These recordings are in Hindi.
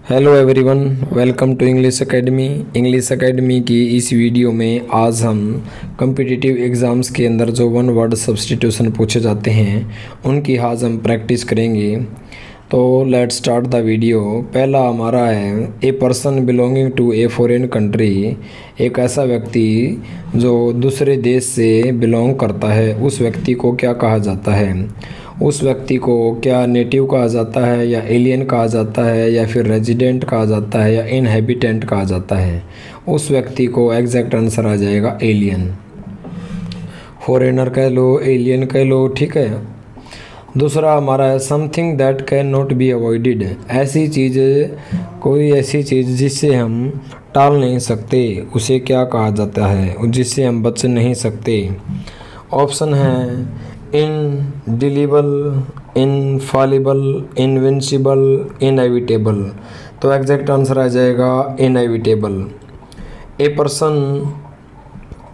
Hello everyone, welcome to English Academy की इस वीडियो में आज हम कम्पिटिटिव एग्ज़ाम्स के अंदर जो वन वर्ड सब्स्टिट्यूशन पूछे जाते हैं उनकी आज हम प्रैक्टिस करेंगे। तो लेट्स स्टार्ट द वीडियो। पहला हमारा है a person belonging to a foreign country. एक ऐसा व्यक्ति जो दूसरे देश से बिलोंग करता है, उस व्यक्ति को क्या कहा जाता है? उस व्यक्ति को क्या नेटिव कहा जाता है, या एलियन कहा जाता है, या फिर रेजिडेंट कहा जाता है, या इनहेबिटेंट कहा जाता है? उस व्यक्ति को एग्जैक्ट आंसर आ जाएगा एलियन। फॉरेनर कह लो, एलियन कह लो, ठीक है। दूसरा हमारा है something that can not be avoided. ऐसी चीज़, कोई ऐसी चीज़ जिससे हम टाल नहीं सकते, उसे क्या कहा जाता है, जिससे हम बच नहीं सकते? ऑप्शन है इनडिलीबल, इनफॉलिबल, इनविंसिबल, इनएविटेबल। तो एग्जैक्ट आंसर आ जाएगा इनएविटेबल। ए पर्सन,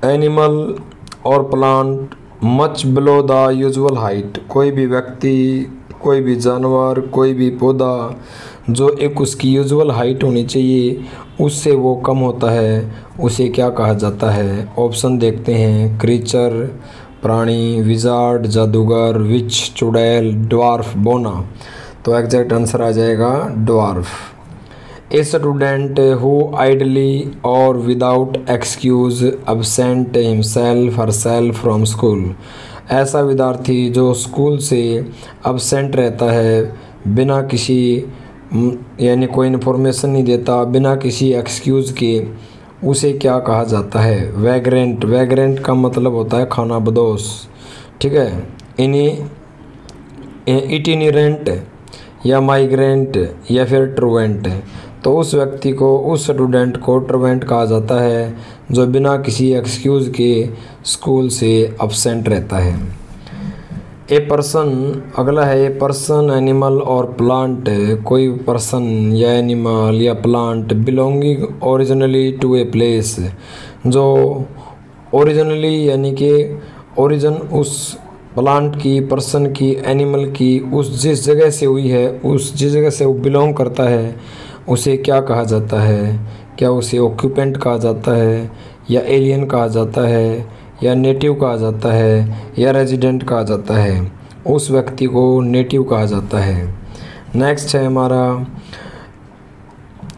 एनिमल और plant much below the usual height. कोई भी व्यक्ति, कोई भी जानवर, कोई भी पौधा जो एक उसकी यूजुअल हाइट होनी चाहिए उससे वो कम होता है, उसे क्या कहा जाता है? ऑप्शन देखते हैं। क्रीचर, प्राणी, विजार्ड, जादूगर, विच, चुड़ैल, ड्वार्फ, बोना। तो एग्जैक्ट आंसर आ जाएगा dwarf. A student who idly or without excuse absent himself herself from school. ऐसा विद्यार्थी जो स्कूल से अब्सेंट रहता है बिना किसी यानी कोई इन्फॉर्मेशन नहीं देता, बिना किसी एक्सक्यूज़ के, उसे क्या कहा जाता है? वैग्रेंट। वैग्रेंट का मतलब होता है खानाबदोश, ठीक है। इटिनेरेंट या माइग्रेंट या फिर ट्रूवेंट। तो उस व्यक्ति को, उस स्टूडेंट को ट्रूवेंट कहा जाता है जो बिना किसी एक्सक्यूज़ के स्कूल से अब्सेंट रहता है। ए पर्सन, अगला है ए पर्सन, एनिमल और प्लांट। कोई पर्सन या एनिमल या plant belonging originally to a place, जो ओरिजिनली यानी कि ओरिजिन उस प्लांट की, पर्सन की, एनिमल की, उस जिस जगह से हुई है, उस जिस जगह से वो बिलोंग करता है, उसे क्या कहा जाता है? क्या उसे ऑक्यूपेंट कहा जाता है, या एलियन कहा जाता है, या नेटिव कहा जाता है, या रेजिडेंट कहा जाता है? उस व्यक्ति को नेटिव कहा जाता है। नेक्स्ट है हमारा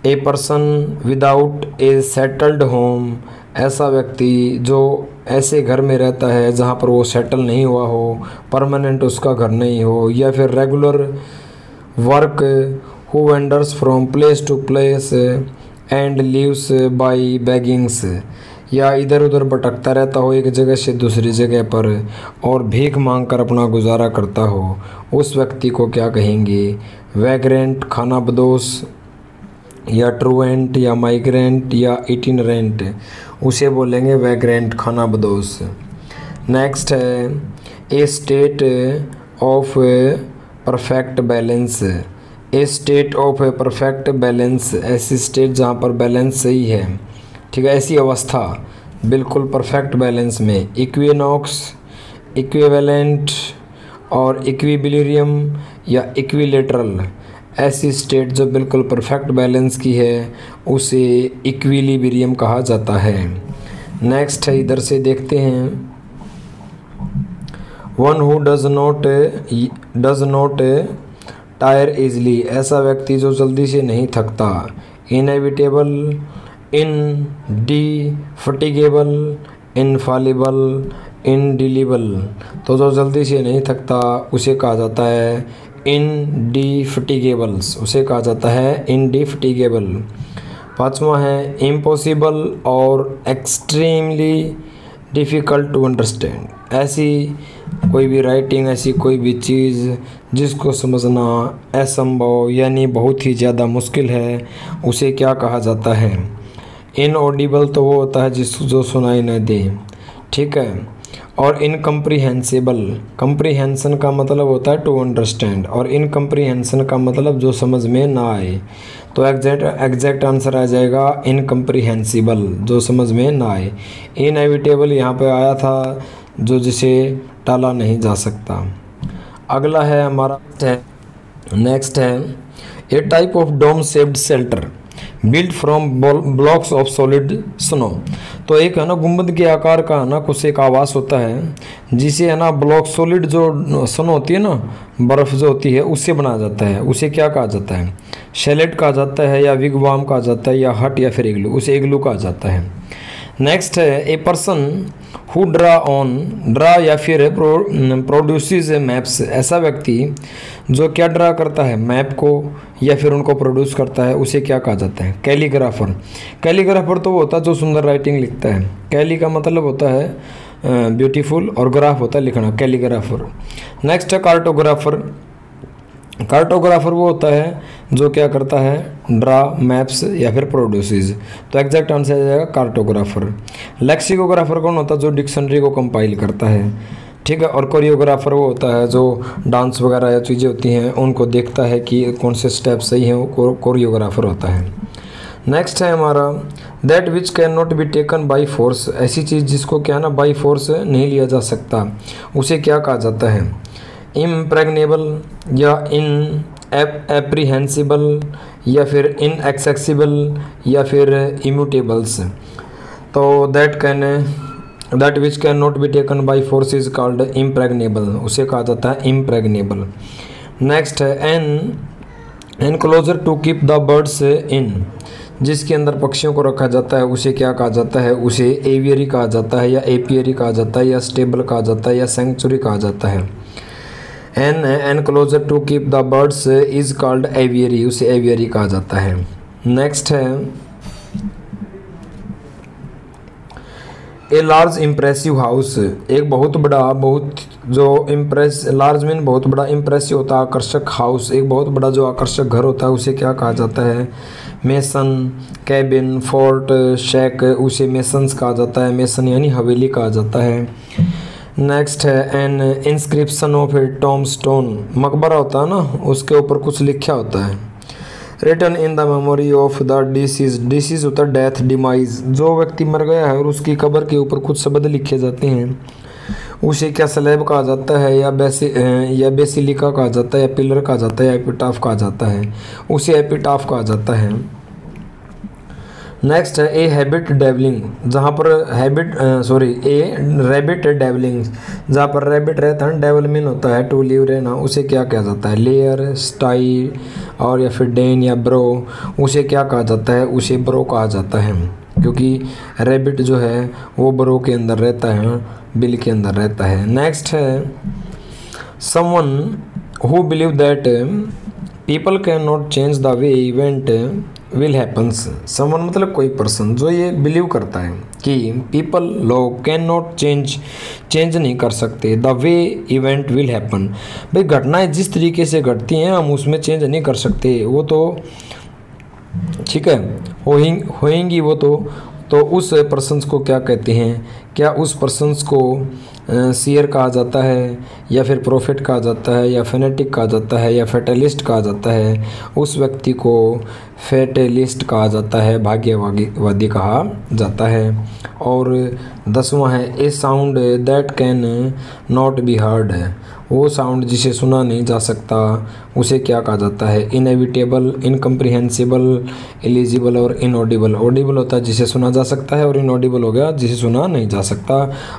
a person without A settled home. ऐसा व्यक्ति जो ऐसे घर में रहता है जहाँ पर वो सेटल नहीं हुआ हो, परमानेंट उसका घर नहीं हो, या फिर regular work, who wanders from place to place and lives by beggings. या इधर उधर भटकता रहता हो एक जगह से दूसरी जगह पर और भीख मांगकर अपना गुजारा करता हो, उस व्यक्ति को क्या कहेंगे? वैग्रेंट, खानाबदोश, या ट्रूवेंट, या माइग्रेंट, या इटिनरेंट। उसे बोलेंगे वैग्रेंट, खानाबदोश। नेक्स्ट है a state of perfect balance. A state of a perfect balance, ऐसी स्टेट जहाँ पर बैलेंस सही है, ठीक है, ऐसी अवस्था बिल्कुल परफेक्ट बैलेंस में। इक्विनॉक्स, इक्विवेलेंट और इक्विबिलियम या इक्विलेटरल। ऐसी स्टेट जो बिल्कुल परफेक्ट बैलेंस की है उसे इक्विलिब्रियम कहा जाता है। नेक्स्ट है, इधर से देखते हैं, one who does not tire easily. ऐसा व्यक्ति जो जल्दी से नहीं थकता। Inevitable, indefatigable, infallible, indelible. तो जो जल्दी से नहीं थकता उसे कहा जाता है इनडिफटिगेबल्स, उसे कहा जाता है इनडिफटिगेबल। पाँचवा है इम्पॉसिबल और एक्सट्रीमली डिफ़िकल्ट टू अंडरस्टैंड। ऐसी कोई भी राइटिंग, ऐसी कोई भी चीज़ जिसको समझना असंभव यानी बहुत ही ज़्यादा मुश्किल है, उसे क्या कहा जाता है? इनऑडिबल तो वो होता है जो सुनाई न दे, ठीक है। और इनकम्प्रीहेंसिबल, कम्प्रीहेंसन का मतलब होता है टू अंडरस्टैंड, और इनकम्प्रीहेंसन का मतलब जो समझ में ना आए। तो एग्जैक्ट आंसर आ जाएगा इनकम्प्रीहेंसिबल, जो समझ में ना आए। इनएविटेबल यहाँ पे आया था जो जिसे टाला नहीं जा सकता। अगला है हमारा नेक्स्ट है a type of dome shaped shelter built from blocks of solid snow. तो एक है ना गुंबद के आकार का है ना कुछ एक आवास होता है जिसे है ना ब्लॉक सॉलिड जो स्नो होती है ना बर्फ़ जो होती है उससे बनाया जाता है। उसे क्या कहा जाता है? शेलेट कहा जाता है या विगवाम कहा जाता है या हट या फिर इग्लू, उसे इग्लू कहा जाता है। नेक्स्ट है ए पर्सन हु ड्रा या फिर प्रोड्यूसेस मैप्स। ऐसा व्यक्ति जो क्या ड्रा करता है? मैप को या फिर उनको प्रोड्यूस करता है, उसे क्या कहा जाता है? कैलीग्राफर। कैलीग्राफर तो वो होता है जो सुंदर राइटिंग लिखता है। कैली का मतलब होता है ब्यूटीफुल और ग्राफ होता है लिखना, कैलीग्राफर। नेक्स्ट है कार्टोग्राफर। कार्टोग्राफर वो होता है जो क्या करता है? ड्रा मैप्स या फिर प्रोड्यूसेस। तो एग्जैक्ट आंसर आ जाएगा कार्टोग्राफर। लेक्सिकोग्राफर कौन होता है? जो डिक्शनरी को कंपाइल करता है, ठीक है। और कोरियोग्राफर वो होता है जो डांस वगैरह या चीज़ें होती हैं उनको देखता है कि कौन से स्टेप सही हैं, वो कोरियोग्राफर होता है। नेक्स्ट है हमारा that which can not be taken by force. ऐसी चीज़ जिसको क्या ना बाई फोर्स नहीं लिया जा सकता, उसे क्या कहा जाता है? इम्प्रेग्नेबल या इन एप्रीहेंसिबल या फिर इनएक्सेसिबल या फिर इम्यूटेबल्स। तो that which can not be taken by force is called impregnable, उसे कहा जाता है इम्प्रेग्नेबल। नेक्स्ट है an enclosure to keep the birds in. जिसके अंदर पक्षियों को रखा जाता है उसे क्या कहा जाता है? उसे एवियरी कहा जाता है या एपियरी कहा जाता है या स्टेबल कहा जाता है या सेंचुरी कहा जाता है। An enclosure to keep the birds is called aviary, उसे एवियरी कहा जाता है। नेक्स्ट है ए लार्ज इम्प्रेसिव हाउस। एक बहुत बड़ा लार्ज मीन बहुत बड़ा, इम्प्रेसिव होता है आकर्षक, हाउस एक बहुत बड़ा जो आकर्षक घर होता है उसे क्या कहा जाता है? मेसन, कैबिन, फोर्ट, शैक, उसे मेसन्स कहा जाता है। मेसन यानी हवेली कहा जाता है। नेक्स्ट है एन इंस्क्रिप्शन ऑफ ए टॉम्बस्टोन। मकबरा होता है ना, उसके ऊपर कुछ लिखा होता है। Written in the memory of the deceased होता है डेथ, डिमाइज। जो व्यक्ति मर गया है और उसकी कब्र के ऊपर कुछ शब्द लिखे जाते हैं उसे क्या स्लैब कहा जाता है या बेसिलिका कहा जाता है या पिलर कहा जाता है या एपिटाफ कहा जाता है, उसे एपिटाफ कहा जाता है। नेक्स्ट है ए रैबिट डेवलिंग, जहाँ पर रैबिट डेवलिंग, जहाँ पर रैबिट रहता है, डेवलमिन होता है टू लिव रहना, उसे क्या कहा जाता है? लेयर, स्टाई और या फिर डेन या ब्रो, उसे क्या कहा जाता है? उसे ब्रो कहा जाता है, क्योंकि रैबिट जो है वो ब्रो के अंदर रहता है, बिल के अंदर रहता है। नेक्स्ट है someone who believe that people can not change the way event will happens. Someone मतलब कोई पर्सन जो ये बिलीव करता है कि पीपल लोग कैन नॉट चेंज नहीं कर सकते the way event will happen. भाई घटनाएं जिस तरीके से घटती हैं हम उसमें चेंज नहीं कर सकते, वो तो ठीक है होएंगी वो तो उस पर्सन्स को क्या कहते हैं? क्या उस पर्सन्स को सीयर कहा जाता है या फिर प्रोफेट कहा जाता है या फेनेटिक कहा जाता है या फेटलिस्ट कहा जाता है? उस व्यक्ति को फेटलिस्ट कहा जाता है, भाग्यवादी कहा जाता है। और 10वां है a sound that can not be heard है, वो साउंड जिसे सुना नहीं जा सकता उसे क्या कहा जाता है? इनएविटेबल, इनकम्प्रिहेंसिबल, एलिजिबल और इनऑडिबल। ऑडिबल होता है जिसे सुना जा सकता है और इनऑडिबल हो गया जिसे सुना नहीं जा सकता।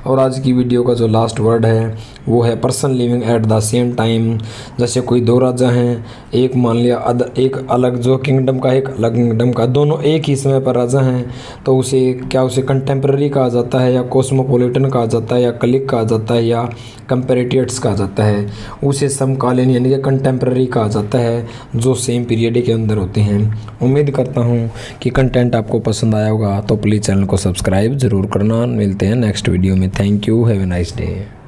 और आज की वीडियो का जो लास्ट वर्ड है वो है person living at the same time. जैसे कोई दो राजा हैं, एक मान लिया एक अलग जो किंगडम का एक अलग किंगडम का, दोनों एक ही समय पर राजा हैं, तो उसे कंटेम्प्रेरी कहा जाता है या कॉस्मोपॉलिटन कहा जाता है या कलिक कहा जाता है या कंपेरेटिव्स कहा जाता है। उसे समकालीन यानी कि कंटेम्प्रेरी कहा जाता है जो सेम पीरियड के अंदर होते हैं। उम्मीद करता हूँ कि कंटेंट आपको पसंद आया होगा, तो प्लीज़ चैनल को सब्सक्राइब ज़रूर करना। मिलते हैं नेक्स्ट वीडियो में। Thank you, have a nice day.